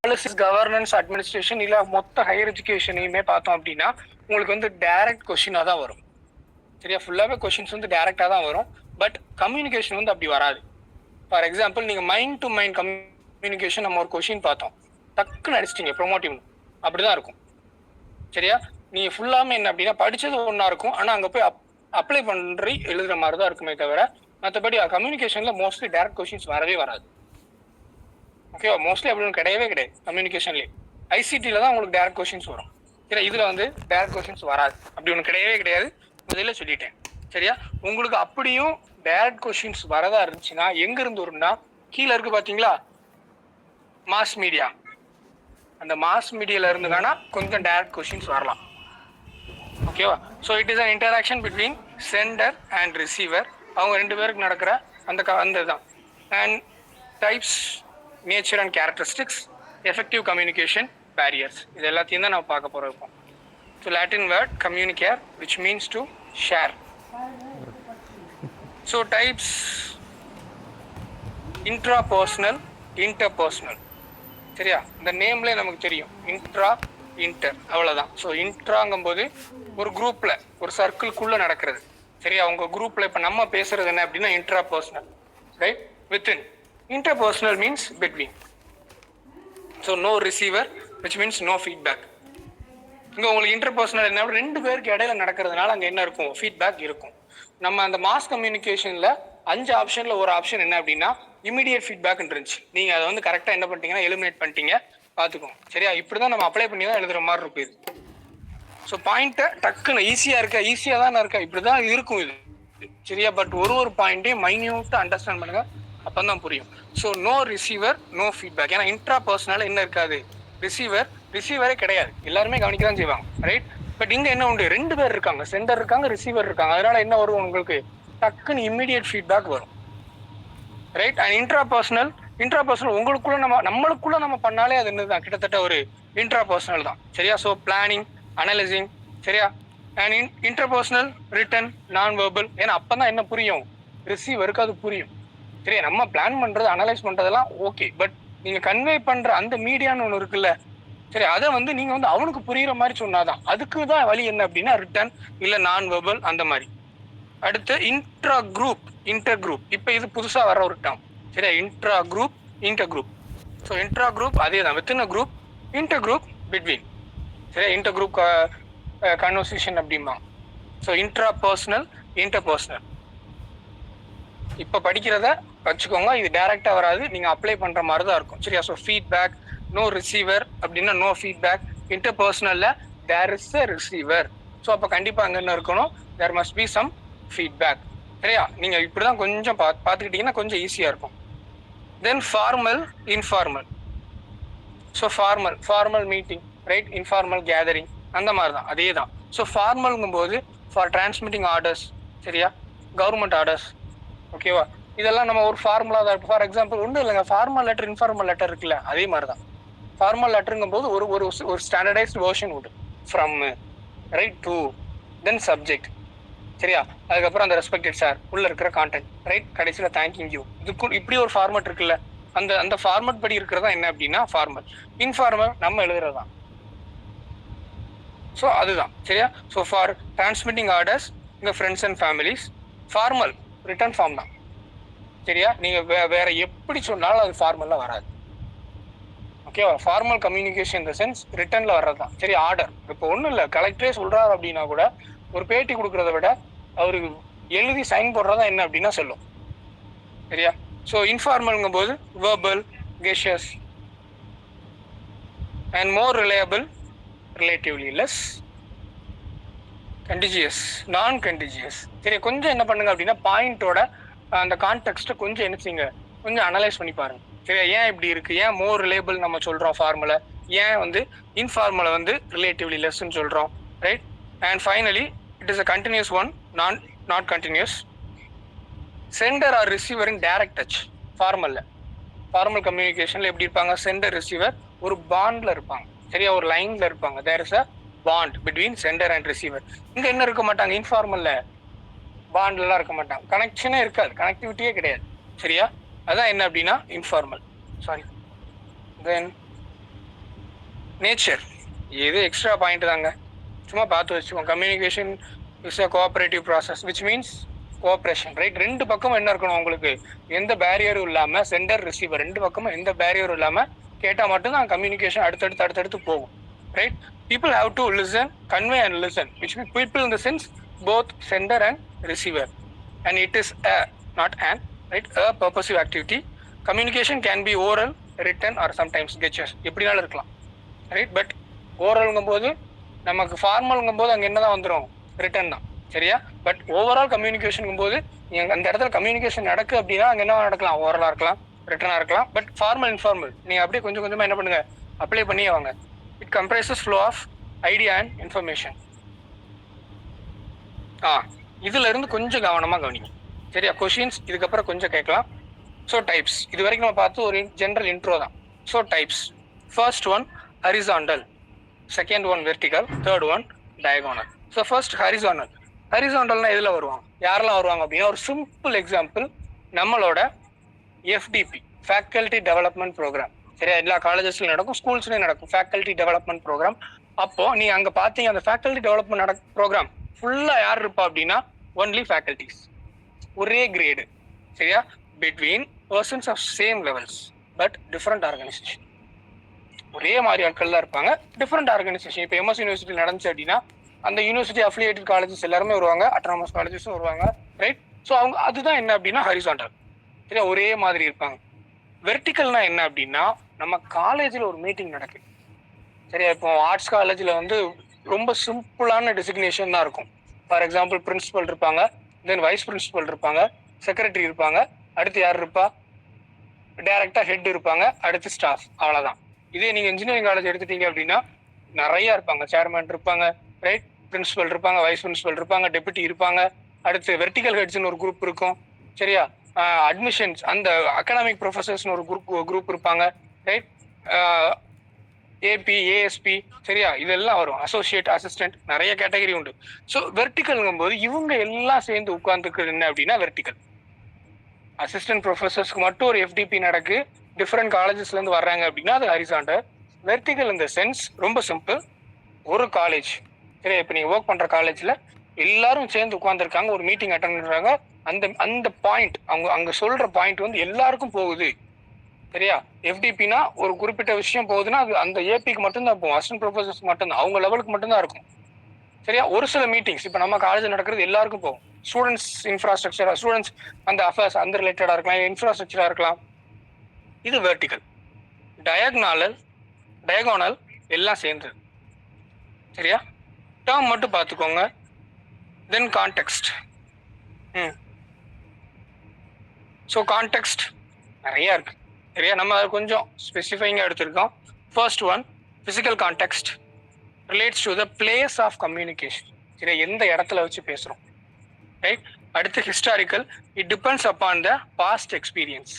Policies, governance, administration இல்ல மொத்த higher எஜுகேஷனையுமே பார்த்தோம் அப்படின்னா உங்களுக்கு வந்து டைரக்ட் கொஸ்டினா தான் வரும். சரியா? ஃபுல்லாவே கொஸ்டின்ஸ் வந்து டைரக்டா தான் வரும். பட் கம்யூனிகேஷன் வந்து அப்படி வராது. ஃபார் எக்ஸாம்பிள் நீங்க மைண்ட் டு மைண்ட் கம்யூனிகேஷன் நம்ம ஒரு கொஸ்டின் பார்த்தோம், டக்குன்னு அடிச்சிட்டீங்க ப்ரொமோட்டிவ், அப்படிதான் இருக்கும். சரியா? நீங்க ஃபுல்லாமே என்ன அப்படின்னா படிச்சது ஒன்னா இருக்கும், ஆனா அங்க போய் அப்ளை பண்ணி எழுதுற மாதிரி தான் இருக்குமே தவிர மற்றபடி கம்யூனிகேஷன்ல மோஸ்ட்லி டைரக்ட் கொஸ்டின்ஸ் வரவே வராது. ஓகேவா? மோஸ்ட்லி அப்படி ஒன்று கிடையவே கிடையாது கம்யூனிகேஷன்லேயே. ஐசிடியில் தான் உங்களுக்கு டைரக்ட் கொஸ்டின்ஸ் வரும். சரி, இதில் வந்து டைரக்ட் கொஸ்டின்ஸ் வராது, அப்படி ஒன்று கிடையவே கிடையாது. முதல்ல சொல்லிட்டேன். சரியா? உங்களுக்கு அப்படியும் டைரக்ட் கொஸ்டின்ஸ் வரதா இருந்துச்சுன்னா எங்கிருந்து வரும்னா கீழே இருக்கு பார்த்தீங்களா மாஸ் மீடியா, அந்த மாஸ் மீடியால இருந்து வேணா கொஞ்சம் டைரக்ட் கொஸ்டின்ஸ் வரலாம். ஓகேவா? So it is an interaction between centre and receiver. அவங்க ரெண்டு பேருக்கு நடக்கிற அந்த தான். And types, nature and characteristics, effective communication, barriers, இது எல்லாத்தையும் தான் நம்ம பார்க்க போகிறோம் இப்போ. So Latin word communicare which means to share. So types intrapersonal, interpersonal. சரியா? இந்த நேம்லேயே நமக்கு தெரியும் இன்ட்ரா, இன்டர், அவ்வளோதான். ஸோ இன்ட்ராங்கும் போது ஒரு குரூப்பில் ஒரு சர்க்கிள்குள்ளே நடக்கிறது. சரியா? உங்கள் குரூப்பில் இப்போ நம்ம பேசுறது என்ன அப்படின்னா intrapersonal, right? Within. Interpersonal means between. So no receiver, which means no feedback. இங்கே உங்களுக்கு இன்டர்பர்சனல் என்ன, ரெண்டு பேருக்கு இடையில நடக்கிறதுனால அங்கே என்ன இருக்கும், ஃபீட்பேக் இருக்கும். நம்ம அந்த மாஸ் கம்யூனிகேஷனில் 5 ஆப்ஷனில் ஒரு ஆப்ஷன் என்ன அப்படின்னா இமீடியட் ஃபீட்பேக் இருந்துச்சு. நீங்கள் அதை வந்து கரெக்டாக என்ன பண்ணிட்டீங்கன்னா எலிமினேட் பண்ணிட்டீங்க, பார்த்துக்கோங்க. சரியா? இப்படி தான் நம்ம அப்ளை பண்ணி தான் எழுதுகிற மாதிரி இருக்கும் இது. ஸோ பாயிண்ட்டை டக்குன்னு ஈஸியாக தான் இருக்கா, இப்படி தான் இருக்கும் இது. சரியா? பட் ஒரு பாயிண்ட்டையும் மைன்யூட்டாக அண்டர்ஸ்டாண்ட் பண்ணுங்கள், அப்போ தான் புரியும். So no receiver, no feedback. ஏன்னா இன்ட்ரா பர்சனல் என்ன இருக்காது, ரிசீவரே கிடையாது, எல்லாருமே கவனிக்க தான் செய்வாங்க, ரைட்? பட் இங்கே என்ன உண்டு, 2 பேர் இருக்காங்க, சென்டர் இருக்காங்க, ரிசீவர் இருக்காங்க. அதனால என்ன வரும் உங்களுக்கு, டக்குன்னு இம்மிடியட் ஃபீட்பேக் வரும், ரைட்? அண்ட் இன்ட்ரா பர்சனல் உங்களுக்குள்ள நம்மளுக்குள்ள நம்ம பண்ணாலே அது என்னதான் கிட்டத்தட்ட ஒரு இன்ட்ரா பர்சனல் தான். சரியா? So planning, analysing. சரியா? அண்ட் இன்டர்பர்சனல் ரிட்டன், நான் வெர்பல். ஏன்னா அப்பதான் என்ன புரியும், ரிசீவருக்கு அது புரியும். சரியா? நம்ம பிளான் பண்றது, அனலைஸ் பண்றதெல்லாம் ஓகே, பட் நீங்க கன்வே பண்ற அந்த மீடியான்னு ஒன்று இருக்குல்ல, சரி, அதை வந்து நீங்க வந்து அவனுக்கு புரியுற மாதிரி சொன்னாதான். அதுக்கு தான் வழி என்ன அப்படின்னா ரிட்டன் இல்ல நான் வெர்பல், அந்த மாதிரி. அடுத்து இன்ட்ரா குரூப், இன்டர் குரூப். இப்போ இது புதுசா வர ஒரு டேர்ம். சரியா? Intra group, inter group. So intra group அதே தான், within a group. Inter group between. சரியா? இன்டர் குரூப் கன்வர்சேஷன் அப்படிமா. So intra personal, inter personal. இப்போ படிக்கிறத வச்சுக்கோங்க, இது டைரக்டா வராது, நீங்க அப்ளை பண்ற மாதிரி தான் இருக்கும். சரியா? ஸோ ஃபீட்பேக், நோ ரிசீவர் அப்படின்னா நோ ஃபீட்பேக். இன்டர்பர்சனல்ல there is a receiver. So அப்போ கண்டிப்பா அங்க என்ன இருக்கணும், there must be some feedback. சரியா? நீங்க இப்படிதான் கொஞ்சம் பார்த்துக்கிட்டீங்கன்னா கொஞ்சம் ஈஸியா இருக்கும். Then formal, informal. So formal meeting, right? Informal gathering, அந்த மாதிரி தான், அதே தான். ஸோ ஃபார்மல்ங்கும் போது ஃபார் டிரான்ஸ்மிட்டிங் ஆர்டர்ஸ். சரியா? Government orders. ஓகேவா? இதெல்லாம் நம்ம ஒரு ஃபார்முலா தான். ஃபார் எக்ஸாம்பிள் ஒன்றும் இல்லைங்க, ஃபார்மல் லெட்டர், இன்ஃபார்மல் லெட்டர் இருக்குல்ல, அதே மாதிரி தான். ஃபார்மல் லெட்டருங்கும் போது ஒரு ஸ்டாண்டர்டைஸ்ட் வேர்ஷன் உண்டு. From, right, to, then subject. சரியா? அதுக்கப்புறம் அந்த ரெஸ்பெக்டட் சார், உள்ள இருக்கிற கான்டென்ட், ரைட்? கடைசியில் தேங்க்யூ யூ. இதுக்கு இப்படி ஒரு ஃபார்மட் இருக்குல்ல, அந்த ஃபார்மட் படி இருக்கிறதா என்ன அப்படின்னா ஃபார்மல். இன்ஃபார்மல் நம்ம எழுதுறது தான். ஸோ அதுதான். சரியா? ஸோ ஃபார் டிரான்ஸ்மிட்டிங் ஆர்டர்ஸ், இங்கே friends and families. Formal written form தான். சரியா? நீங்க வேற எப்படி சொன்னாலும் அது ஃபார்மல்ல வராது. ஓகேவா? ஃபார்மல் கம்யூனிகேஷன் இந்த சென்ஸ் ரிட்டன்ல வர்றது தான். சரி, ஆர்டர். இப்போ ஒன்றும் இல்லை, கலெக்டரே சொல்றாரு அப்படின்னா கூட ஒரு பேட்டி கொடுக்கறத விட அவரு எழுதி சைன் போடுறதா என்ன அப்படின்னா சொல்லும். சரியா? ஸோ இன்ஃபார்மல்ங்கும் போது verbal, guesses and more reliable, relatively less contagious, non contagious. சரி, கொஞ்சம் என்ன பண்ணுங்க அப்படின்னா பாயிண்டோட அந்த கான்டெக்ட்டை கொஞ்சம் என்ன செய்யுங்க, கொஞ்சம் அனலைஸ் பண்ணி பாருங்க. சரியா? ஏன் இப்படி இருக்கு, ஏன் மோர் ரிலேபிள் நம்ம சொல்றோம் ஃபார்முலா, ஏன் வந்து இன்ஃபார்முலா வந்து ரிலேட்டிவ்லி லெஸ்ன்னு சொல்றோம், right? And finally it is a continuous one, not continuous. Sender or receiver in direct touch. ஃபார்மல் கம்யூனிகேஷன்ல எப்படி இருப்பாங்க, சென்டர் ரிசீவர் ஒரு பாண்ட்ல இருப்பாங்க. சரியா? ஒரு லைன்ல இருப்பாங்க. There is a bond between centre and receiver. இங்க என்ன இருக்க மாட்டாங்க, இன்ஃபார்மல்ல பாண்ட்லாம் இருக்க மாட்டாங்க, கனெக்ஷனே இருக்காது, கனெக்டிவிட்டியே கிடையாது. சரியா? அதான் என்ன அப்படின்னா இன்ஃபார்மல். சாரி. தென் நேச்சர் இது எக்ஸ்ட்ரா பாயிண்ட் தாங்க, சும்மா பார்த்து வச்சுக்கோங்க. Communication is a cooperative process which means cooperation, right? ரெண்டு பக்கமும் என்ன இருக்கணும் உங்களுக்கு, எந்த பேரியரும் இல்லாம, சென்டர் ரிசீவர் ரெண்டு பக்கமும் எந்த பேரியரும் இல்லாம கேட்டா மட்டும்தான் கம்யூனிகேஷன் அடுத்தடுத்து போகும், right? People have to listen, convey and listen, which mean people in the sense both centre and receiver, and it is a not an, right? A purposive activity. Communication can be oral, written or sometimes gestures, எப்படினாலும் இருக்கலாம், right? But ஓரல்ங்கும் போது நமக்கு ஃபார்மல்ங்கும் போது அங்கே என்னதான் வந்துடும், return தான், சரியா? பட் ஓவரால் கம்யூனிகேஷனுங்கும் போது நீங்கள் அந்த இடத்துல கம்யூனிகேஷன் நடக்கு அப்படின்னா அங்கே என்ன நடக்கலாம், ஓரலாக இருக்கலாம், ரிட்டனாக இருக்கலாம். பட் ஃபார்மல் இன்ஃபார்மல் நீங்கள் அப்படியே கொஞ்சம் கொஞ்சமாக என்ன பண்ணுங்க, அப்ளை பண்ணியே வாங்க. It comprises flow of idea and information. இதுல இருந்து கொஞ்சம் கவனமாக கவனிங்க, சரியா? கொஷின்ஸ் இதுக்கப்புறம் கொஞ்சம் கேட்கலாம். ஸோ டைப்ஸ் இது வரைக்கும் நம்ம பார்த்து ஒரு ஜென்ரல் இன்ட்ரோ தான். So types, first one horizontal, second one vertical, third one diagonal. So first horizontal. ஹரிசாண்டல்னா எதில் வருவாங்க, யாரெல்லாம் வருவாங்க அப்படின்னா, ஒரு சிம்பிள் எக்ஸாம்பிள் நம்மளோட எஃப்டிபி, ஃபேக்கல்டி டெவலப்மெண்ட் ப்ரோக்ராம், சரியா? எல்லா காலேஜஸ்லையும் நடக்கும், ஸ்கூல்ஸ்லையும் நடக்கும் ஃபேக்கல்டி டெவலப்மெண்ட் ப்ரோக்ராம். அப்போ நீ அங்கே பார்த்தீங்க அந்த ஃபேக்கல்டி டெவலப்மெண்ட் ப்ரோக்ராம் ஃபுல்லாக யார் இருப்பா அப்படின்னா, ஒன்லி ஃபேக்கல்டிஸ், ஒரே கிரேடு, சரியா? Between persons of same levels but different organisation. ஒரே மாதிரி ஆட்கள் தான் இருப்பாங்க, டிஃப்ரெண்ட் ஆர்கனைசேஷன். இப்போ எம்எஸ் யூனிவர்சிட்டி நடந்துச்சு அப்படின்னா அந்த யூனிவர்சிட்டி அஃபிலியேட்டட் காலேஜஸ் எல்லாருமே வருவாங்க, அட்டானமஸ் காலேஜஸும் வருவாங்க, ரைட்? ஸோ அவங்க அதுதான் என்ன அப்படின்னா ஹரிசாண்டல், சரியா? ஒரே மாதிரி இருப்பாங்க. வெர்டிக்கல்னா என்ன அப்படின்னா, நம்ம காலேஜில் ஒரு மீட்டிங் நடக்குது, சரியா? இப்போ ஆர்ட்ஸ் காலேஜில் வந்து ரொம்ப சிம்பிளான டெசிக்னேஷன் தான் இருக்கும். ஃபார் எக்ஸாம்பிள் பிரின்சிபல் இருப்பாங்க, தென் வைஸ் பிரின்சிபல் இருப்பாங்க, செக்ரட்டரி இருப்பாங்க, அடுத்து யார் இருப்பா, டைரக்டா ஹெட் இருப்பாங்க, அடுத்து ஸ்டாஃப், அவ்வளோதான். இதே நீங்கள் இன்ஜினியரிங் காலேஜ் எடுத்துட்டீங்க அப்படின்னா நிறைய இருப்பாங்க, சேர்மேன் இருப்பாங்க, ரைட்? பிரின்சிபல் இருப்பாங்க, வைஸ் பிரின்சிபல் இருப்பாங்க, டெபுட்டி இருப்பாங்க, அடுத்து வெர்டிகல் ஹெட்ஸ்னு ஒரு குரூப் இருக்கும், சரியா? அட்மிஷன்ஸ் அந்த அகாடமிக் ப்ரொஃபசர்ஸ்னு ஒரு குரூப் இருப்பாங்க, ரைட்? ஏபி, ஏஎஸ்பி, சரியா? இதெல்லாம் வரும், அசோசியேட், அசிஸ்டன்ட், நிறைய கேட்டகரி உண்டு. ஸோ வெர்டிகல்ங்கும் போது இவங்க எல்லாம் சேர்ந்து உட்கார்ந்துக்கிறது என்ன அப்படின்னா வெர்டிகல். அசிஸ்டன்ட் ப்ரொஃபசர்ஸ்க்கு மட்டும் ஒரு எஃப்டிபி நடக்கு, டிஃப்ரெண்ட் காலேஜஸ்ல இருந்து வர்றாங்க அப்படின்னா அது ஹரிசாண்டல். வெர்டிகல் இந்த சென்ஸ் ரொம்ப சிம்பிள். ஒரு காலேஜ், சரியா? இப்போ நீங்க ஒர்க் பண்ற காலேஜ்ல எல்லாரும் சேர்ந்து உட்கார்ந்துருக்காங்க, ஒரு மீட்டிங் அட்டன் பண்றாங்க, அந்த அந்த பாயிண்ட் அவங்க அங்க சொல்ற பாயிண்ட் வந்து எல்லாருக்கும் போகுது, சரியா? எஃப்டிபினா ஒரு குறிப்பிட்ட விஷயம் போகுதுன்னா அது அந்த ஏபிக்கு மட்டும்தான் போகும், அசிஸ்டன்ட் ப்ரொஃபசர்ஸ் மட்டும்தான், அவங்க லெவலுக்கு மட்டும்தான் இருக்கும், சரியா? ஒரு சில மீட்டிங்ஸ் இப்போ நம்ம காலேஜ் நடக்கிறது எல்லாருக்கும் போகும். ஸ்டூடெண்ட்ஸ் இன்ஃப்ராஸ்ட்ரக்சர், ஸ்டூடெண்ட்ஸ் அந்த அஃபேர்ஸ் அந்த ரிலேட்டடாக இருக்கலாம், இன்ஃப்ராஸ்ட்ரக்சராக இருக்கலாம், இது வெர்டிகல். டயகோனல் எல்லாம் சேர்ந்தது, சரியா? டேர்ம் மட்டும் பார்த்துக்கோங்க. தென் கான்டெக்ஸ்ட். ஸோ கான்டெக்ஸ்ட் நிறைய இருக்கு, சரியா? நம்ம அதை கொஞ்சம் ஸ்பெசிஃபைங்காக எடுத்திருக்கோம். First one physical context relates to the place of communication, சரியா? எந்த இடத்துல வச்சு பேசுகிறோம், ரைட்? அடுத்து historical, it depends upon the past experience,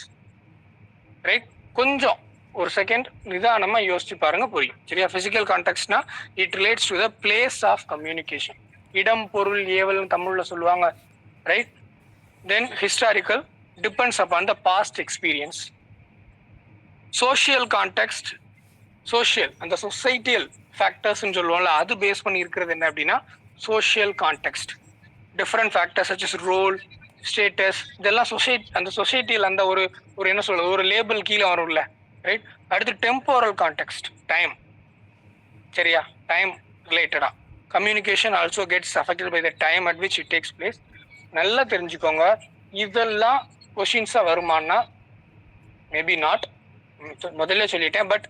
right? கொஞ்சம் ஒரு செகண்ட் நிதானமா யோசிச்சு பாருங்க, புரியும், சரியா? பிசிக்கல் கான்டெக்ட்னா it relates to the place of communication, இடம், பொருள், ஏவல் தமிழ்ல சொல்லுவாங்க, right? Then historical depends upon the past experience. Social context, social அந்த சொசைட்டியல் ஃபேக்டர்ஸ்ன்னு சொல்லுவோம்ல, அது பேஸ் பண்ணி இருக்கிறது என்ன அப்படின்னா social context. Different factors such as role, status, இதெல்லாம் அந்த சொசைட்டியில் அந்த ஒரு என்ன சொல்றது, ஒரு லேபிள் கீழே வரும்ல, ரைட்? அடுத்து டெம்போரல் கான்டெக்ட், டைம், சரியா? டைம் ரிலேட்டடா communication also gets affected by the time at which it takes place. நல்லா தெரிஞ்சுக்கோங்க, இதெல்லாம் கொஷின்ஸா வருமானா மேபி நாட், முதல்ல சொல்லிட்டேன், பட்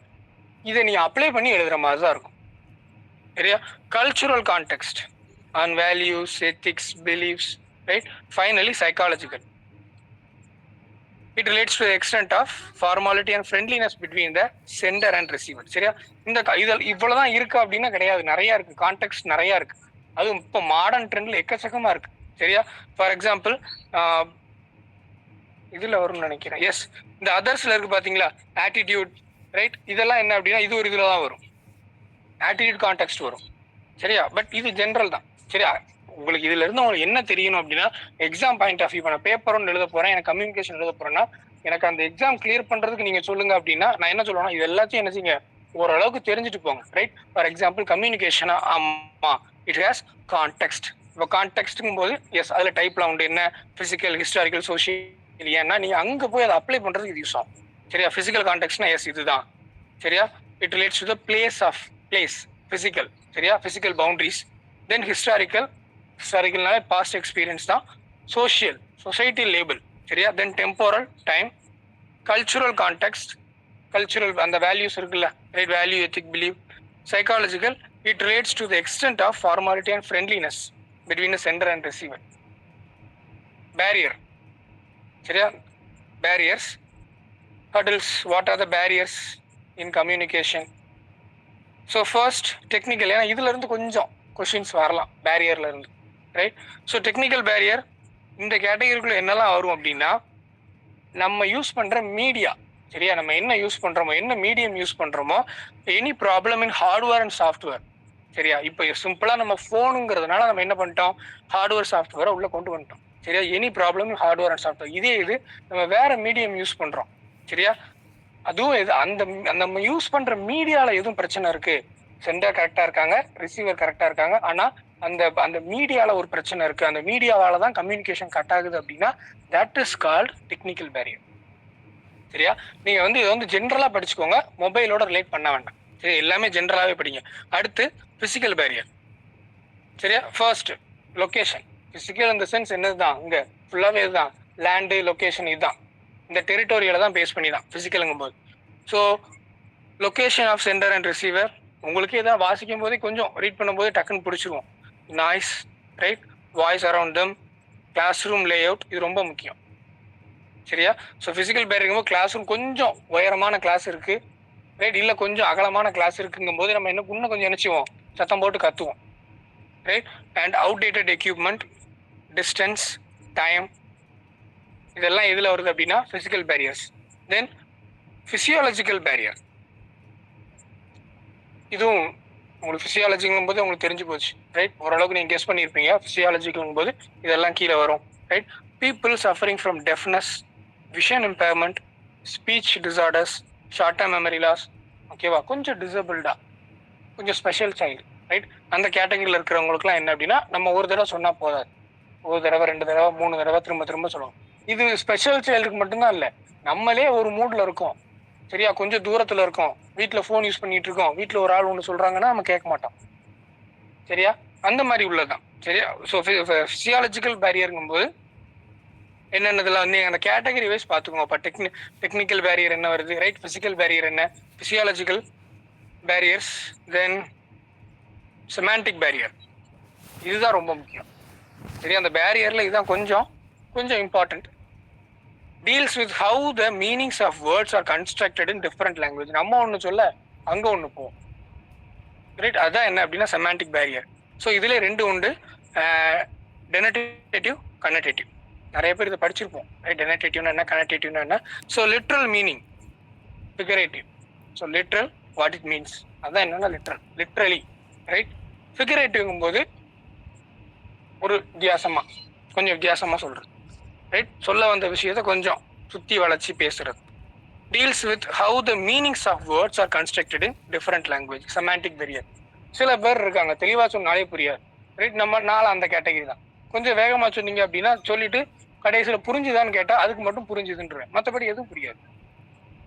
இதை நீ அப்ளை பண்ணி எழுதுற மாதிரி தான் இருக்கும், சரியா? Cultural context on values, ethics, beliefs, right? Finally, psychological. It relates to the extent of formality and friendliness between the sender and receiver, சரியா? இந்த இவ்வளவுதான் இருக்கு அப்படின்னா கிடையாது, நிறைய இருக்கு, கான்டெக்ட் நிறைய இருக்கு. அதுவும் இப்போ மாடர்ன் ட்ரெண்ட்ல எக்கச்சக்கமா இருக்கு, சரியா? ஃபார் எக்ஸாம்பிள் இதுல வரும்னு நினைக்கிறேன், எஸ், இந்த அதர்ஸ்ல இருக்கு பாத்தீங்களா, ஆட்டிடியூட், ரைட்? இதெல்லாம் என்ன அப்படின்னா இது ஒரு இதுல தான் வரும், ஆட்டிடியூட் கான்டெக்ட் வரும், சரியா? பட் இது ஜென்ரல் தான், சரியா? உங்களுக்கு இதுல இருந்து உங்களுக்கு என்ன தெரியணும் அப்படின்னா, எக்ஸாம் பாயிண்ட் ஆஃப் வியூ, நான் பேப்பர் ஒன்று எழுத போறேன், எனக்கு கம்யூனிகேஷன் எழுத போறேன்னா எனக்கு அந்த எக்ஸாம் கிளியர் பண்றதுக்கு நீங்க சொல்லுங்க அப்படின்னா நான் என்ன சொல்லுவேன்னா, இது எல்லாத்தையும் என்ன செய்யுங்க, ஓரளவுக்கு தெரிஞ்சுட்டு போங்க, ரைட்? ஃபார் எக்ஸாம்பிள் கம்யூனிகேஷனா, ஆமா இட் ஹேஸ் கான்டெக்ஸ்ட். இப்போ கான்டெக்ஸ்ட்ங்கும் போது எஸ் அதுல டைப்லாம் உண்டு, என்ன பிசிக்கல், ஹிஸ்டாரிக்கல், சோஷியல். ஏன்னா நீங்க அங்க போய் அதை அப்ளை பண்றதுக்கு இது யூஸ் ஆகும். சரியா? பிசிக்கல் கான்டெக்ட்னா எஸ் இதுதான். சரியா? It relates to the place physical. சரியா? Physical boundaries. தென் ஹிஸ்டாரிக்கல்னாலே பாஸ்ட் எக்ஸ்பீரியன்ஸ் தான். Social, society label. சரியா? Then temporal, time. Cultural context, cultural அந்த வேல்யூஸ் இருக்குல்ல, right? Value, ethic, believe. Psychological, it relates to the extent of formality and friendliness between the sender and receiver. Barrier. சரியா? Barriers, hurdles. What are the barriers in communication? So first technical, ஏன்னா இதுல இருந்து கொஞ்சம் questions வரலாம் பேரியர்ல இருந்து, right? So technical barrier இந்த கேட்டகரிக்குள்ள என்னெல்லாம் வரும் அப்படின்னா, நம்ம யூஸ் பண்ற மீடியா. சரியா? நம்ம என்ன யூஸ் பண்றோமோ, என்ன மீடியம் யூஸ் பண்றோமோ, any problem in hardware and software. சரியா? இப்போ சிம்பிளா நம்ம ஃபோனுங்கிறதுனால நம்ம என்ன பண்ணிட்டோம், ஹார்ட்வேர் சாஃப்ட்வேரை உள்ள கொண்டு வந்துட்டோம். சரியா? Any problem in hardware and software. இதே இது நம்ம வேற மீடியம் யூஸ் பண்றோம். சரியா? அதுவும் இது அந்த நம்ம யூஸ் பண்ற மீடியால எதுவும் பிரச்சனை இருக்கு, சென்டர் கரெக்டா இருக்காங்க, ரிசீவர் கரெக்டா இருக்காங்க, ஆனா அந்த மீடியால ஒரு பிரச்சனை இருக்கு, அந்த மீடியாவால தான் கம்யூனிகேஷன் கட் ஆகுது அப்படின்னா, that is called technical barrier. சரியா? நீங்க இதை ஜென்ரலா படிச்சுக்கோங்க, மொபைலோட ரிலேட் பண்ண வேண்டாம். சரி, எல்லாமே ஜென்ரலாவே படிங்க. அடுத்து பிசிக்கல் பேரியர். சரியா? First location. பிசிக்கல் இந்த சென்ஸ் என்னதுதான், இங்க ஃபுல்லாவே இதுதான், லேண்டு, லொகேஷன். இதுதான் இந்த டெரிட்டோரியில தான் பேஸ் பண்ணி தான் பிசிக்கலுங்கும் போது. So location of sender and receiver உங்களுக்கு ஏதாவது வாசிக்கும் போதே கொஞ்சம் ரீட் பண்ணும்போது டக்குன்னு பிடிச்சிருவோம். Noise, right? Voice around them, classroom layout, இது ரொம்ப முக்கியம். சரியா? ஸோ பிசிக்கல் பேரியருங்கும் போது கிளாஸ் ரூம் கொஞ்சம் உயரமான கிளாஸ் இருக்கு, ரைட்? இல்லை கொஞ்சம் அகலமான கிளாஸ் இருக்குங்கும் போது நம்ம இன்னும் கொஞ்சம் நினைச்சுவோம், சத்தம் போட்டு கத்துவோம், right? And outdated equipment, distance, time, இதெல்லாம் எதுல வருது அப்படின்னா physical barriers. Then physiological barrier. இதுவும் உங்களுக்கு பிசியாலஜிங்கும் போது உங்களுக்கு தெரிஞ்சு போச்சு, ரைட்? ஓரளவுக்கு நீங்க கெஸ் பண்ணியிருப்பீங்க. பிசியாலஜிக்கும் போது இதெல்லாம் கீழே வரும், right? People suffering from deafness, vision impairment, speech disorders, short term memory loss. ஓகேவா? கொஞ்சம் டிசபிள்டா, கொஞ்சம் ஸ்பெஷல் சைல்டு, ரைட்? அந்த கேட்டகரியில் இருக்கிறவங்களுக்குலாம் என்ன அப்படின்னா, நம்ம ஒரு தடவை சொன்னா போதாது, ஒரு தடவை, 2 தடவை, 3 தடவை திரும்ப திரும்ப சொல்லுவோம். இது ஸ்பெஷல் சைல்டுக்கு மட்டும்தான் இல்லை, நம்மளே ஒரு மூட்ல இருக்கோம். சரியா? கொஞ்சம் தூரத்துல இருக்கோம், வீட்டுல போன் யூஸ் பண்ணிட்டு இருக்கோம், வீட்டுல ஒரு ஆள் ஒன்று சொல்றாங்கன்னா நம்ம கேட்க மாட்டோம். சரியா? அந்த மாதிரி உள்ளதான். சரியா? ஸோ பிசியாலஜிக்கல் பேரியருங்கும் போது என்னென்னதுல அந்த கேட்டகரி வைஸ் பார்த்துக்கோங்க. இப்போ டெக்னிக்கல் பேரியர் என்ன வருது, ரைட்? பிசிக்கல் பேரியர் என்ன, physiological barriers, then semantic barrier. இதுதான் ரொம்ப முக்கியம். சரியா? அந்த பேரியர்ல இதுதான் கொஞ்சம் important. Deals with how the meanings of words are constructed in different language. நம்ம ஒன்று சொல்ல அங்கே ஒன்று போவோம், ரைட்? அதான் என்ன அப்படின்னா செமான்டிக் பேரியர். ஸோ இதுல 2 உண்டு, டெனடேட்டிவ், கனடேட்டிவ். நிறைய பேர் இதை படிச்சிருப்போம், ரைட்? டெனடேட்டிவ்னா என்ன, கனடேட்டிவ்னா என்ன. So literal meaning, figurative. So literal what it means, அதான் என்னன்னா லிட்ரலி, ரைட்? ஃபிகரேட்டிவ்ங்கும் போது ஒரு கொஞ்சம் வித்தியாசமா சொல்றது, ரைட்? சொல்ல வந்த விஷயத்த கொஞ்சம் சுத்தி வளைச்சி பேசுறது. Deals with how the meanings of words are constructed in different language, semantic barrier. சில பேர் இருக்காங்க தெளிவா சொன்னாலே புரியாது, ரைட்? நம்ம நாள் அந்த கேட்டகரி தான். கொஞ்சம் வேகமா சொன்னீங்க அப்படின்னா சொல்லிட்டு கடைசியில புரிஞ்சுதான்னு கேட்டா அதுக்கு மட்டும் புரிஞ்சுதுன்றேன், மற்றபடி எதுவும் புரியாது.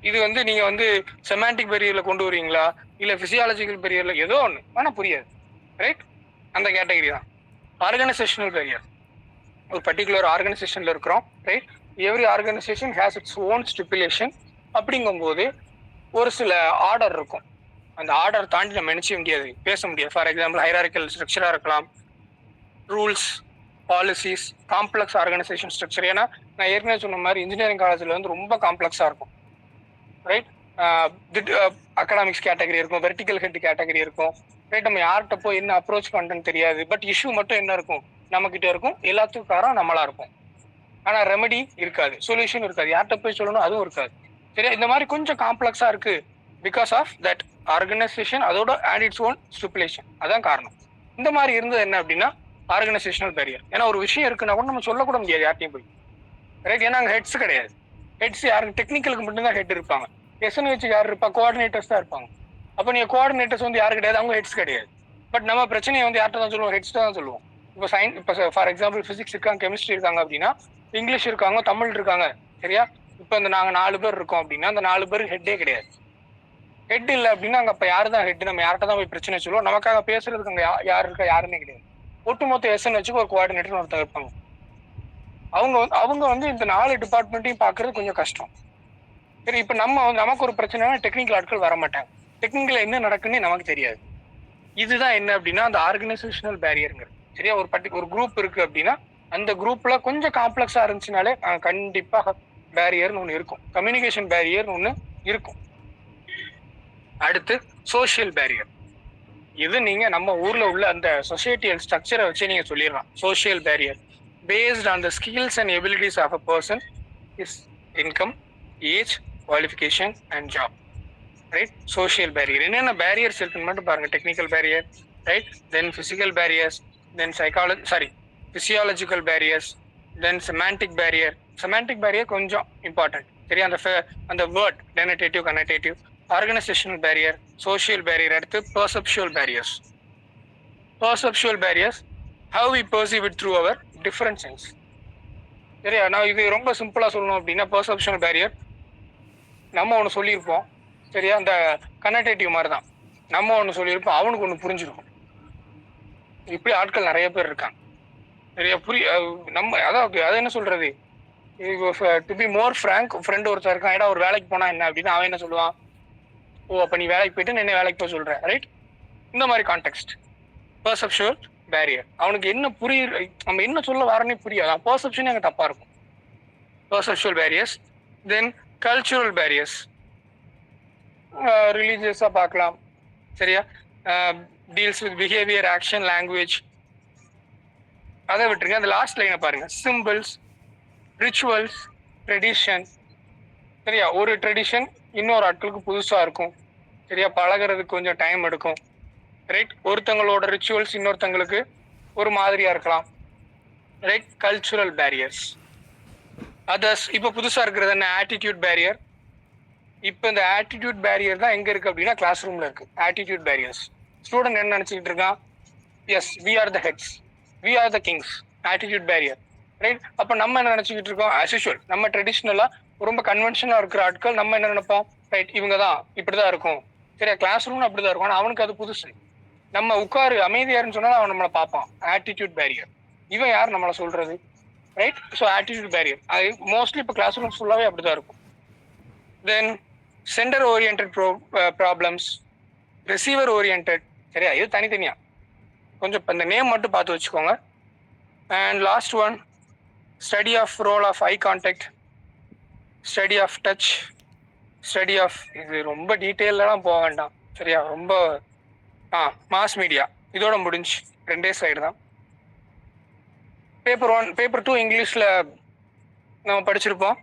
இது நீங்க செமான்டிக் பேரியர்ல கொண்டு வருவீங்களா, இல்ல பிசியாலஜிக்கல் பேரியர்ல, ஏதோ ஒன்று ஆனா புரியாது, ரைட்? அந்த கேட்டகரி தான். Organisational barrier. ஒரு பர்டிகுலர் ஆர்கனைசேஷன்ல இருக்கிறோம், right? Every organisation has its own stipulation. அப்படிங்கும்போது ஒரு சில ஆர்டர் இருக்கும், அந்த ஆர்டர் தாண்டி நம்ம நினைச்ச முடியாது, பேச முடியாது. ஃபார் எக்ஸாம்பிள் ஹைரார்கிக்கல் ஸ்ட்ரக்சரா இருக்கலாம், rules, policies, complex organisation structure. ஏன்னா நான் ஏற்கனவே சொன்ன மாதிரி இன்ஜினியரிங் காலேஜ்ல ரொம்ப காம்ப்ளெக்ஸா இருக்கும், ரைட்? அகாடமிக்ஸ் கேட்டகரி இருக்கும், வெர்டிக்கல் ஹெட் கேட்டகரி இருக்கும், ரைட்? நம்ம யார்கிட்ட போய் என்ன அப்ரோச் பண்றேன்னு தெரியாது. பட் இஷ்யூ மட்டும் என்ன இருக்கும், நம்ம கிட்ட இருக்கும், எல்லாத்துக்கும் காரணம் நம்மளா இருக்கும். ஆனா ரெமெடி இருக்காது, சொல்யூஷன் இருக்காது, யார்கிட்ட போய் சொல்லணும் அதுவும் இருக்காது. சரியா? இந்த மாதிரி கொஞ்சம் காம்ப்ளெக்ஸா இருக்கு பிகாஸ் ஆஃப் தட் ஆர்கனைசேஷன், அதோட அண்ட் இட்ஸ் ஓன் ஸ்டிப்புலேஷன். அதான் காரணம். இந்த மாதிரி இருந்தது என்ன அப்படின்னா ஆர்கனைசேஷனல் பேரியர். ஏன்னா ஒரு விஷயம் இருக்குன்னா கூட நம்ம சொல்லக்கூட முடியாது யார்ட்டையும் போய், ரைட்? ஏன்னா அங்கே ஹெட்ஸ் கிடையாது. ஹெட்ஸ் யாருக்கு, டெக்னிக்கலுக்கு மட்டும்தான் ஹெட் இருப்பாங்க. எஸ்என்ஹெச் யார் இருப்பா, கோஆர்டினேட்டர்ஸ் தான் இருப்பாங்க. அப்போ நீங்கள் கோஆர்டினேட்டர்ஸ் வந்து யாரு கிடையாது, அவங்க ஹெட்ஸ் கிடையாது. பட் நம்ம பிரச்சனையை வந்து யார்கிட்ட தான் சொல்லுவோம், ஹெட்ஸ் தான் சொல்லுவோம். இப்போ ஃபார் எக்ஸாம்பிள் ஃபிசிக்ஸ் இருக்காங்க, கெமிஸ்ட்ரி இருக்காங்க அப்படின்னா, இங்கிலீஷ் இருக்காங்க, தமிழ் இருக்காங்க, சரியா? இப்போ இந்த நாங்கள் 4 பேர் இருக்கோம் அப்படின்னா அந்த 4 பேருக்கு ஹெட்டே கிடையாது. ஹெட் இல்லை அப்படின்னா அங்கே இப்போ யார் தான் ஹெட், நம்ம யார்கிட்ட தான் போய் பிரச்சனை சொல்லுவோம். நமக்காக பேசுறதுக்கு அங்கே யார் இருக்கா, யாருமே கிடையாது. ஒட்டுமொத்த எஸ்என் வச்சுக்கு ஒரு கோஆர்டினேட்டர் ஒருத்தர் இருப்பாங்க. அவங்க வந்து இந்த 4 டிபார்ட்மெண்ட்டையும் பார்க்கறது கொஞ்சம் கஷ்டம். சரி, இப்போ நமக்கு ஒரு பிரச்சனைனா டெக்னிக்கல் ஆட்கள் வர மாட்டாங்க. டெக்னிக்கல் என்ன நடக்குன்னு நமக்கு தெரியாது. இதுதான் என்ன அப்படின்னா அந்த ஆர்கனைசேஷனல் பேரியருங்கிறது. சரியா? ஒரு குரூப் இருக்கு அப்படின்னா அந்த குரூப்ல கொஞ்சம் காம்ப்ளெக்ஸா இருந்துச்சுனாலே கண்டிப்பாக பேரியர்னு ஒன்று இருக்கும், கம்யூனிகேஷன் பேரியர்னு ஒன்று இருக்கும். அடுத்து சோசியல் பேரியர். இது நீங்க நம்ம ஊர்ல உள்ள அந்த சொசைட்டியல் ஸ்ட்ரக்சரை வச்சு நீங்க சொல்லிடலாம். Social barrier based on the skills and abilities of a person, is income, age, qualification and job. Right? Social barrier என்னென்ன பேரியர்ஸ் இருக்குன்னு மட்டும் பாருங்க. Technical barrier, right? Then physical barriers, then physiological barriers, then semantic barrier. Semantic barrier கொஞ்சம் important. சரி, அந்த word denotative, connotative. Organisational barrier, social barrier. அடுத்து perceptual barriers. Perceptual barriers, how we perceive it through our different sense. சரியா? நான் இது ரொம்ப சிம்பிளா சொல்லணும் அப்படின்னா பெர்செப்ஷனல் பேரியர் நம்ம ஒன்று சொல்லியிருப்போம், சரியா? அந்த கனடேட்டிவ் மாதிரி தான். நம்ம ஒன்று சொல்லியிருப்போம், அவனுக்கு ஒன்று புரிஞ்சிருக்கும். இப்படி ஆட்கள் நிறைய பேர் இருக்காங்க. சரியா? நம்ம அதாவது அது என்ன சொல்றது, to be more frank, friend ஒருத்தர் இருக்கான், ஏடா ஒரு வேலைக்கு போனா என்ன அப்படின்னு அவன் என்ன சொல்லுவான், ஓ அப்ப நீ வேலைக்கு போயிட்டு என்ன வேலைக்கு போய் சொல்ற, ரைட்? இந்த மாதிரி கான்டெக்ட். பெர்செப்சுவல் பேரியர், அவனுக்கு என்ன நம்ம என்ன சொல்ல வரனே புரியாது, பெர்செப்ஷனே அங்கே தப்பா இருக்கும். பெர்செப்சுவல் பேரியர்ஸ். தென் கல்ச்சுரல் பேரியர்ஸ், ரிலீஜியஸா பார்க்கலாம், சரியா? Deals with behaviour, action, language. அதை விட்டுருங்க. அந்த லாஸ்ட் லைனை பாருங்க. Symbols, rituals, tradition. சரியா? ஒரு ட்ரெடிஷன் இன்னொரு ஆட்களுக்கு புதுசா இருக்கும், சரியா? பழகிறதுக்கு கொஞ்சம் டைம் எடுக்கும், ரைட்? ஒருத்தங்களோட ரிச்சுவல்ஸ் இன்னொருத்தங்களுக்கு ஒரு மாதிரியா இருக்கலாம், ரைட்? Cultural barriers. அதர்ஸ். இப்போ புதுசா இருக்கிறது என்ன, ஆட்டிடியூட் பேரியர். இப்போ இந்த ஆட்டிடியூட் பேரியர் தான் எங்க இருக்கு அப்படின்னா கிளாஸ் ரூம்ல இருக்கு. Attitude barriers. ஸ்டூடெண்ட் என்ன நினைச்சிட்டு இருக்கான், yes we are the heads, we are the kings. Attitude barrier, right? அப்ப நம்ம என்ன நினைச்சுக்கிட்டு இருக்கோம், ஆஸ் யூஷுவல் நம்ம ட்ரெடிஷ்னலா ரொம்ப கன்வென்ஷனலா இருக்கிற ஆட்கள் நம்ம என்ன நினைப்போம், ரைட் இவங்க தான் இப்படிதான் இருக்கும், சரியா? கிளாஸ் ரூம் அப்படிதான் இருக்கும். ஆனால் அவனுக்கு அது புதுசு. நம்ம உட்காரு அமைதியாருன்னு சொன்னாலும் அவன் நம்மளை பார்ப்பான். Attitude barrier. இவன் யார் நம்மளை சொல்றது, ரைட்? ஸோ ஆட்டிடியூட் பேரியர் அது மோஸ்ட்லி இப்போ கிளாஸ் ரூம் ஃபுல்லாவே அப்படிதான் இருக்கும். Then sender orient problems, receiver orient. சரியா? இது தனித்தனியா கொஞ்சம் இந்த நேம் மட்டும் பார்த்து வச்சுக்கோங்க. And last one, study of role of eye contact, study of touch, study of, இது ரொம்ப டீட்டெயிலெலாம் போக வேண்டாம், சரியா? ரொம்ப மாஸ் மீடியா. இதோட முடிஞ்சு 2 சைடு தான். பேப்பர் 1, பேப்பர் 2 இங்கிலீஷில் நம்ம படிச்சிருப்போம்.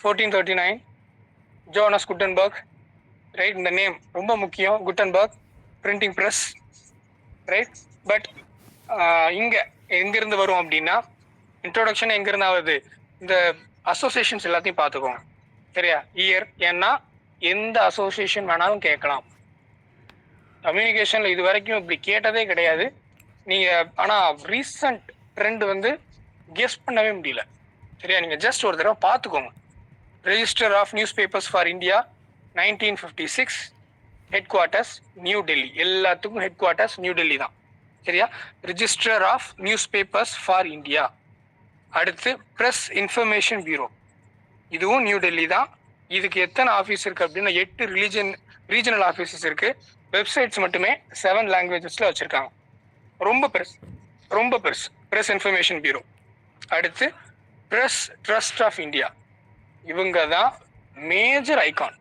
1439 ஜோனஸ் குட்டன்பர்க், ரைட்? இந்த நேம் ரொம்ப முக்கியம். Gutenberg printing press, right? But இங்கே எங்கேருந்து வரும் அப்படின்னா இன்ட்ரோடக்ஷன் எங்கேருந்து ஆகுது, இந்த அசோசியேஷன்ஸ் எல்லாத்தையும் பார்த்துக்கோங்க, சரியா? இயர், ஏன்னா எந்த அசோசியேஷன் வேணாலும் கேட்கலாம். கம்யூனிகேஷன்ல இது வரைக்கும் இப்படி கேட்டதே கிடையாது நீங்க. ஆனா ரீசன்ட் ட்ரெண்ட் வந்து கெஸ் பண்ணவே முடியல, சரியா? நீங்க ஜஸ்ட் ஒரு தடவை பார்த்துக்கோங்க. Register of newspapers for India 1956, headquarters New Delhi. எல்லாத்துக்கும் ஹெட் குவார்ட்டர்ஸ் நியூ டெல்லி தான், சரியா? Register of newspapers for India. அடுத்து பிரஸ் இன்ஃபர்மேஷன் பியூரோ, இதுவும் நியூ டெல்லி தான். இதுக்கு எத்தனை ஆஃபீஸ் இருக்கு அப்படின்னா 8 ரீஜனல் ஆஃபீஸஸ் இருக்கு. வெப்சைட்ஸ் மட்டுமே 7 லாங்குவேஜஸ்ல வச்சிருக்காங்க. ரொம்ப பெருசு பிரஸ் இன்ஃபர்மேஷன் பியூரோ. அடுத்து பிரஸ் ட்ரஸ்ட் ஆஃப் இந்தியா, இவங்க தான் மேஜர் ஐகான்,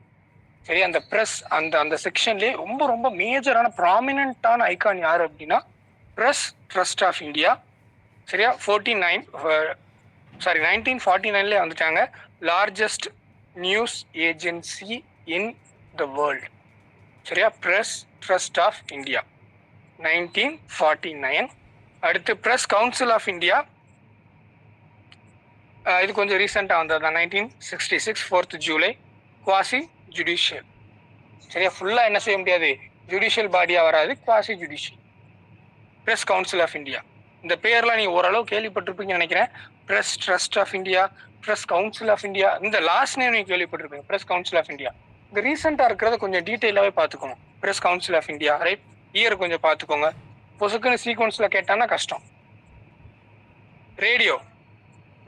சரி? அந்த பிரஸ் அந்த செக்ஷன்லேயே ரொம்ப மேஜரான ப்ராமினன்டான ஐகான் யார் அப்படின்னா பிரஸ் ட்ரஸ்ட் ஆஃப் இந்தியா, சரியா? 1949 வந்துட்டாங்க. Largest news agency in the world, சரியா? Press trust of India 1949. அடுத்து பிரஸ் கவுன்சில் ஆஃப் இந்தியா, இது கொஞ்சம் ரீசெண்டாக வந்தது தான், 1966 4th ஜூலை. குவாசி ஜுடிஷியல், சரியா? ஃபுல்லா என்ன செய்ய முடியாது, ஜுடிஷியல் பாடியா வராது, quasi judicial. Press council of India, இந்த பேர்லாம் நீங்க ஓரளவு கேள்விப்பட்டிருப்பீங்கன்னு நினைக்கிறேன். Press trust of India, press council of India, இந்த லாஸ்ட் நேம் நீங்க கேள்விப்பட்டிருப்பீங்க, பிரஸ் கவுன்சில் ஆஃப் இந்தியா. இந்த ரீசெண்டா இருக்கிறத கொஞ்சம் டீட்டெயிலாவே பார்த்துக்கோங்க. Press council of India, right? Year கொஞ்சம் பார்த்துக்கோங்க. பொசுக்குன்னு சீக்வன்ஸ்ல கேட்டானா கஷ்டம். ரேடியோ,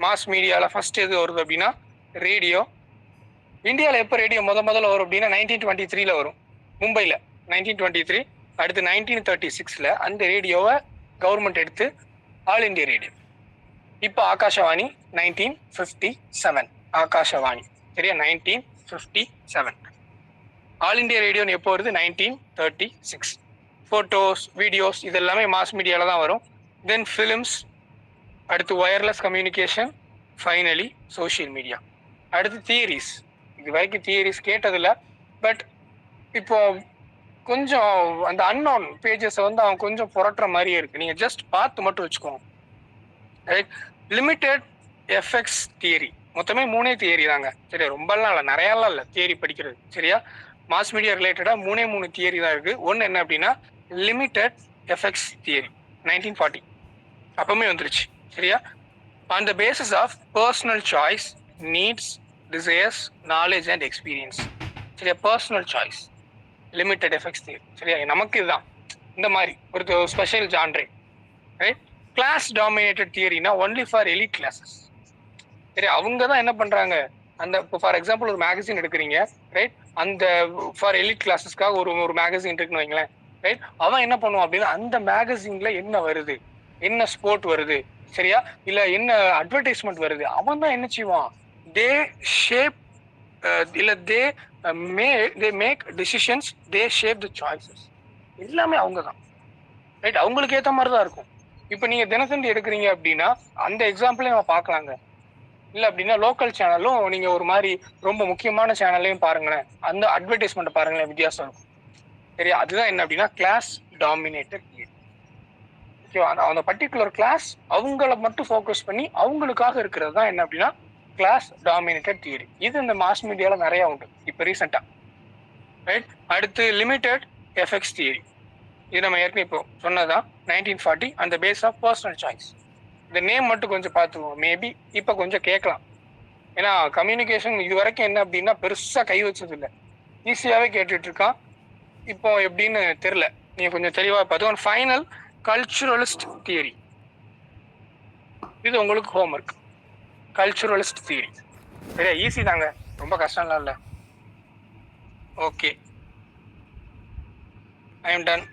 மாஸ் மீடியால ஃபர்ஸ்ட் எது வருது அப்படின்னா ரேடியோ. இந்தியாவில் எப்போ ரேடியோ முதல்ல வரும் அப்படின்னா 1923 வரும், மும்பையில் 1923. அடுத்து 1936 அந்த ரேடியோவை கவர்மெண்ட் எடுத்து ஆல் இந்தியா ரேடியோ. இப்போ ஆகாஷவாணி 1957, ஆகாஷவாணி, சரியா? 1957. ஆல் இந்தியா ரேடியோன்னு எப்போ வருது? 1936. ஃபோட்டோஸ், வீடியோஸ் இதெல்லாமே மாஸ் மீடியாவில் தான் வரும். தென் ஃபிலிம்ஸ், அடுத்து wireless communication, finally social media. அடுத்து தியரிஸ். இது வரைக்கும் தியரிஸ் கேட்டதில்ல, பட் இப்போ கொஞ்சம் அந்த அன்னோன் பேஜஸ் வந்து அவன் கொஞ்சம் புரட்டுற மாதிரியே இருக்கு. நீங்க ஜஸ்ட் பார்த்து மட்டும் வச்சுக்கோங்க, ரைட்? லிமிட்டெட் எஃபெக்ட்ஸ் தியரி, மொத்தமே 3 தியரி தாங்க, சரியா? ரொம்பலாம் இல்லை, நிறையாலாம் இல்லை தியரி படிக்கிறது, சரியா? மாஸ் மீடியா ரிலேட்டடா 3 தியரி தான் இருக்கு. ஒன்று என்ன அப்படின்னா லிமிட்டெட் எஃபெக்ட்ஸ் தியரி, 1940 அப்பவுமே வந்துருச்சு, சரியா? On the basis of personal choice, needs, desires, knowledge and experience, சரியா? Personal choice, limited effects theory, சரியா? நமக்கு இதுதான் இந்த மாதிரி ஒரு special genre, right? Class dominated தியரினா ஒன்லி ஃபார் எலிட் கிளாஸஸ், சரி? அவங்க தான் என்ன பண்றாங்க, அந்த இப்போ ஃபார் எக்ஸாம்பிள் ஒரு மேகசின் எடுக்கிறீங்க, ரைட்? அந்த ஃபார் எலிட் கிளாஸஸ்க்காக ஒரு மேகசின் இருக்குன்னு வைங்களேன், ரைட்? அவன் என்ன பண்ணுவான் அப்படின்னா அந்த மேகசின்ல என்ன வருது, என்ன ஸ்போர்ட் வருது, சரியா? இல்ல என்ன அட்வர்டைஸ்மெண்ட் வருது, அவன் தான் என்ன செய்வான், தே ஷேப் இல்ல they make decisions, they shape the choices, எல்லாமே அவங்க தான், ரைட்? அவங்களுக்கு ஏற்ற மாதிரி தான் இருக்கும். இப்போ நீங்க தினத்தந்தி எடுக்கிறீங்க அப்படின்னா அந்த எக்ஸாம்பிளே நம்ம பார்க்கலாங்க. இல்லை அப்படின்னா லோக்கல் சேனலும் நீங்க ஒரு மாதிரி ரொம்ப முக்கியமான சேனல்லையும் பாருங்களேன், அந்த அட்வர்டைஸ்மெண்ட் பாருங்களேன், வித்தியாசம் இருக்கும், சரியா? அதுதான் என்ன அப்படின்னா கிளாஸ் டாமினேட்டட் தியரி. ஓகேவா? அந்த பர்டிகுலர் கிளாஸ் அவங்கள மட்டும் ஃபோக்கஸ் பண்ணி அவங்களுக்காக இருக்கிறது தான் என்ன அப்படின்னா கிளாஸ் டாமினேட்டட் தியரி. இது இந்த மாஸ் மீடியால நிறைய உண்டு இப்போ ரீசெண்டா, ரைட்? அடுத்து லிமிட்டெட் எஃபெக்ட்ஸ் தியரி, இது நம்ம ஏற்கனவே இப்போ சொன்னதான் 1940, அந்த பேஸ் ஆஃப் பர்சனல் சாய்ஸ். இந்த நேம் மட்டும் கொஞ்சம் பார்த்துக்குவோம், மேபி இப்போ கொஞ்சம் கேட்கலாம், ஏன்னா கம்யூனிகேஷன் இது வரைக்கும் என்ன அப்படின்னா பெருசா கை வச்சது இல்லை, ஈஸியாவே கேட்டுட்டு இருக்கான். இப்போ எப்படின்னு தெரியல, நீங்க கொஞ்சம் தெளிவா பார்த்துக்கோங்க. ஃபைனல் கல்ச்சுரலிஸ்ட் தியரி, இது உங்களுக்கு ஹோம்ஒர்க். கல்ச்சுரலிஸ்ட் தியரி, சரியா? ஈஸி தாங்க, ரொம்ப கஷ்டம்லாம் இல்லை. Okay, I am ton.